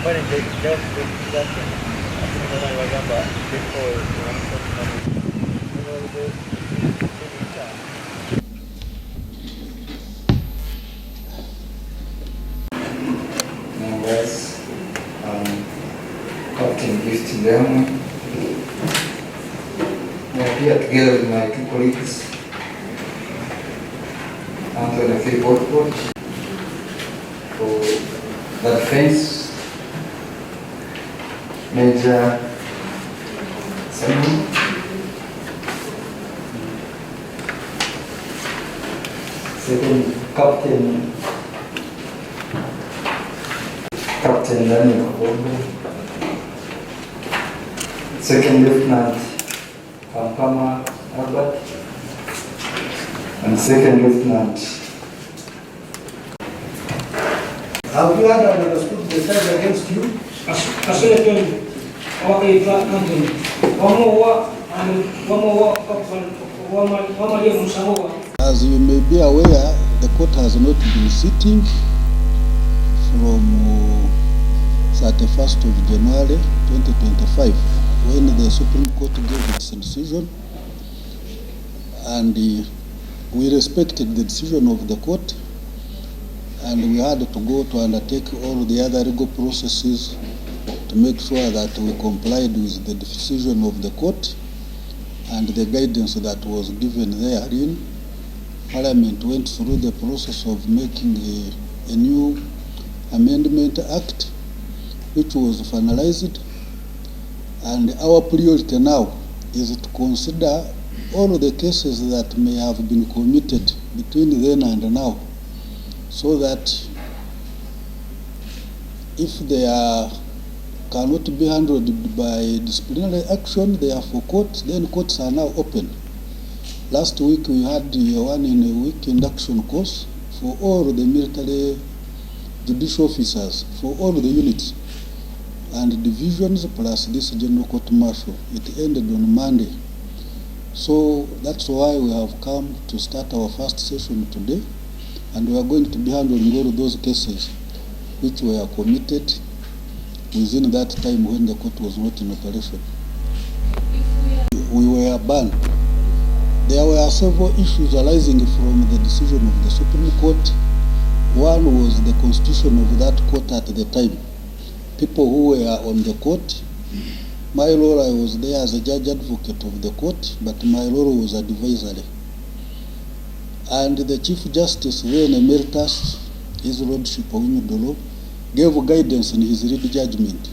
Guys, Captain ezeemu. We are here together with my two colleagues, for the defense, Major Simon, second Captain Daniel Kobo, second Lieutenant Kampama Albert, and second Lieutenant. Have you had understood the charge against you? As you may be aware, the court has not been sitting from 31st of January 2025 when the Supreme Court gave its decision, and we respected the decision of the court, and we had to go to undertake all the other legal processes to make sure that we complied with the decision of the court and the guidance that was given therein. Parliament went through the process of making a new Amendment Act, which was finalized, and our priority now is to consider all the cases that may have been committed between then and now, so that if they cannot be handled by disciplinary action, they are for court, then courts are now open. Last week we had the 1 in a week induction course for all the military judicial officers, for all the units and divisions, plus this general court martial. It ended on Monday. So that's why we have come to start our first session today, and we are going to be handling all those cases which were committed within that time when the court was not in operation. We were banned. There were several issues arising from the decision of the Supreme Court. One was the constitution of that court at the time. People who were on the court, my role, I was there as a judge advocate of the court, but my role was advisory. And the Chief Justice then Emeritus, His Lordship Wuuno, gave guidance in his read judgment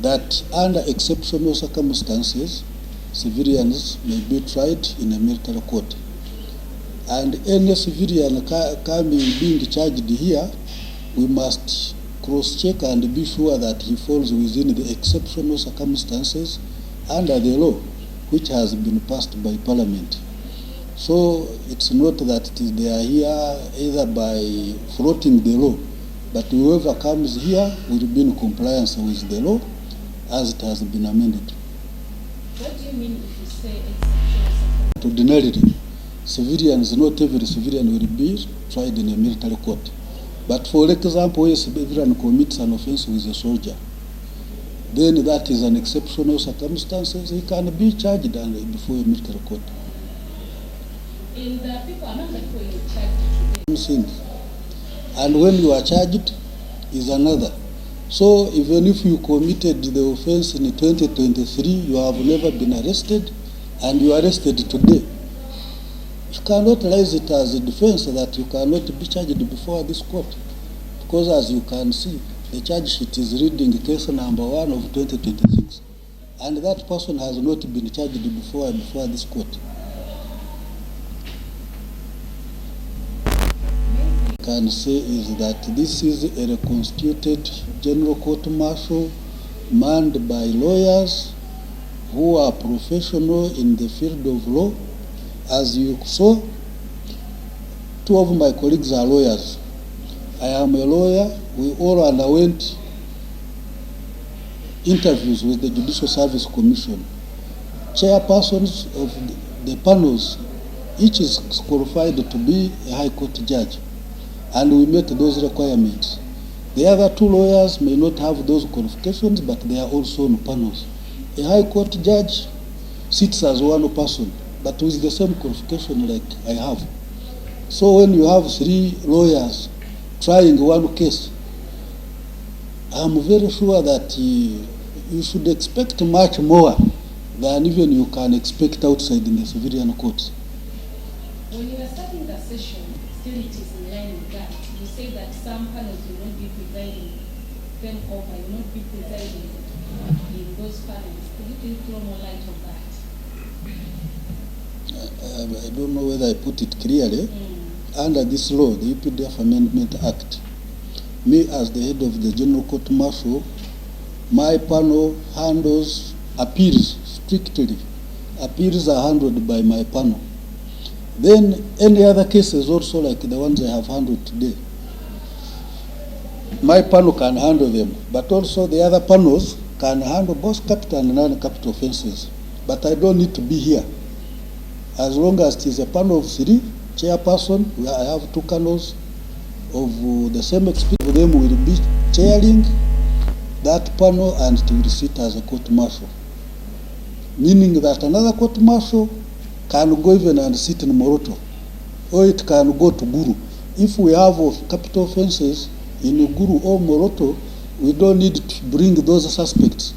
that under exceptional circumstances, civilians may be tried in a military court. And any civilian being charged here, we must cross-check and be sure that he falls within the exceptional circumstances under the law which has been passed by Parliament. So it's not that they are here either by floating the law, but whoever comes here will be in compliance with the law as it has been amended. What do you mean if you say exceptional? Ordinarily, civilians, not every civilian will be tried in a military court. But for example, if a civilian commits an offense with a soldier, then that is an exceptional circumstances. He can be charged before a military court. In the people, among the people you charged today. And when you are charged is another. So even if you committed the offense in 2023, you have never been arrested, and you are arrested today, you cannot raise it as a defense that you cannot be charged before this court, because as you can see, the charge sheet is reading case number 1 of 2026, and that person has not been charged before this court. Can say is that this is a reconstituted general court martial manned by lawyers who are professional in the field of law. As you saw, 2 of my colleagues are lawyers. I am a lawyer. We all underwent interviews with the Judicial Service Commission. Chairpersons of the panels, each is qualified to be a High Court judge. And we met those requirements. The other two lawyers may not have those qualifications, but they are also on panels. A High Court judge sits as one person, but with the same qualification like I have. So when you have three lawyers trying one case, I'm very sure that you should expect much more than even you can expect outside in the civilian courts. When you are starting the session, still it is in line with that. You say that some panels will not be presiding, then over will not be presiding in those panels. Could you please throw more light on that? I don't know whether I put it clearly. Under this law, the UPDF Amendment Act, me as the head of the General Court Martial, my panel handles appeals strictly. Appeals are handled by my panel. Then any other cases also like the ones I have handled today, my panel can handle them, but also the other panels can handle both capital and non-capital offenses. But I don't need to be here. As long as it is a panel of three, chairperson, where I have two panels of the same experience, them will be chairing that panel and it will sit as a court martial. Meaning that another court martial can go even and sit in Moroto, or it can go to Guru. If we have capital offenses in Guru or Moroto, we don't need to bring those suspects.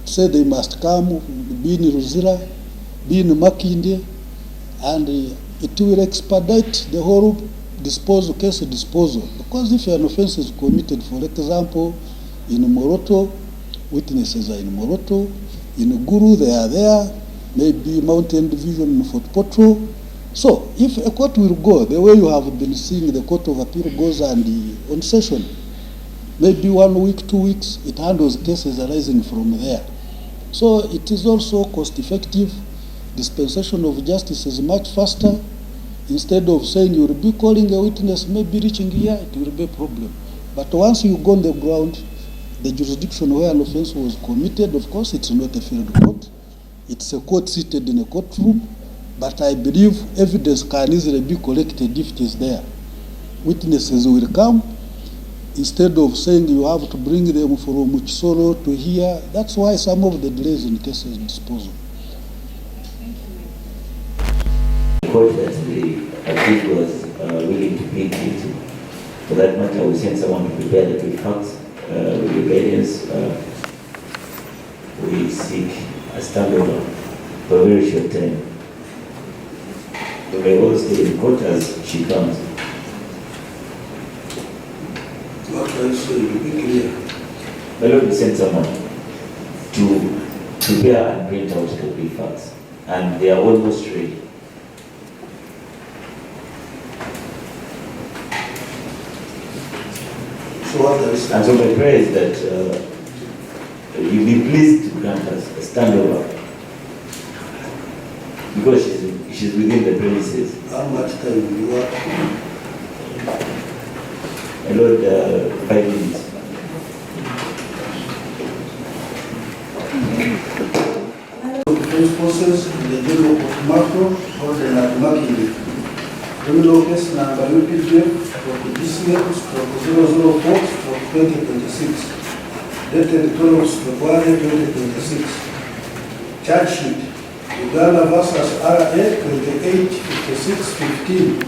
Say they must come, be in Ruzira, be in Makinde, and it will expedite the whole case disposal. Because if an offense is committed, for example, in Moroto, witnesses are in Moroto, in Guru they are there, maybe Mountain Division in Fort Potro. So if a court will go, the way you have been seeing the Court of Appeal goes and on session, maybe 1 week, 2 weeks, it handles cases arising from there. So it is also cost effective. Dispensation of justice is much faster. Instead of saying you will be calling a witness, maybe reaching here, it will be a problem. But once you go on the ground, the jurisdiction where an offense was committed, of course, it's not a field court. It's a court seated in a courtroom, but I believe evidence can easily be collected if it is there. Witnesses will come. Instead of saying you have to bring them from Chisolo to here, that's why some of the delays in cases disposal. The court that the accused was willing to plead guilty. For that matter, we sent someone to prepare the three facts with the guidance. We seek a standover for a very short time. We may all stay in court as she comes. What I say, be clear. My Lord, we sent someone to prepare and print out the three facts, and they are almost ready. So what I say? And so my prayer is that you be pleased to grant us a standover, because she's within the premises. How much time will you work? My Lord, 5 minutes. Defense forces in the jail of Marco, holding at Magye. Criminal case number UPDF for the DCM 004 for 2026. Dated 12 February 2026. Charge sheet. Uganda versus RA 285615.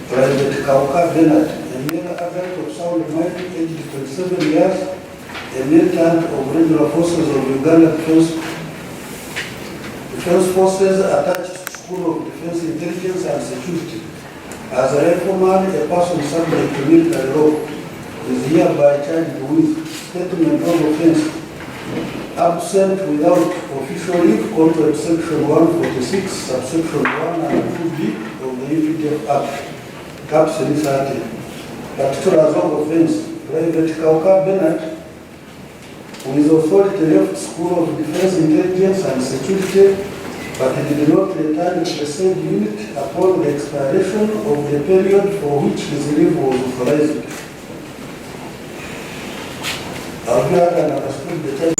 Private Kauka Bernard, a mere adult of sound mind, aged 27 years, a militant of regular forces of Uganda Defense Forces attached to School of Defense Intelligence and Security. As a reformer, a person subject to military law is hereby charged with statement of offense, absent without official leave, contrary to section 146, subsection 1 and 2b of the UPDF Act. Caption 30. Particulars of offense. Private Kauka Bernard, who is authority left School of Defense Intelligence and Security, but he did not return to the same unit upon the expiration of the period for which his leave was authorized. I'll be able to understand the time.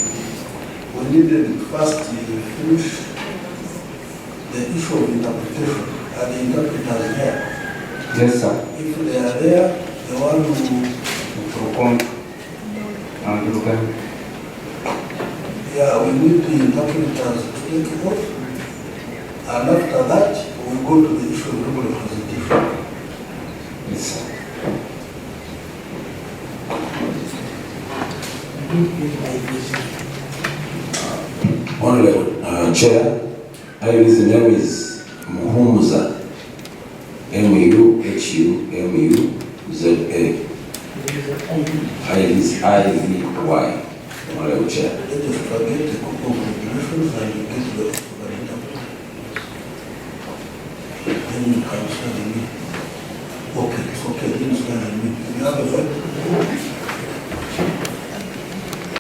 We needed first to finish the issue of interpretation, and the interpreters here. Yes, sir. If they are there, the one who Yeah, we need the interpreters to take it off. And after that, we'll go to the issue of global representation. Yes, sir. Honorable Chair, his name is Muhumuza, M-U-H-U-M-U-Z-A. Is I-V-Y. Honorable Chair. Let us forget the couple of regulations and get the interpreter. Then you can say the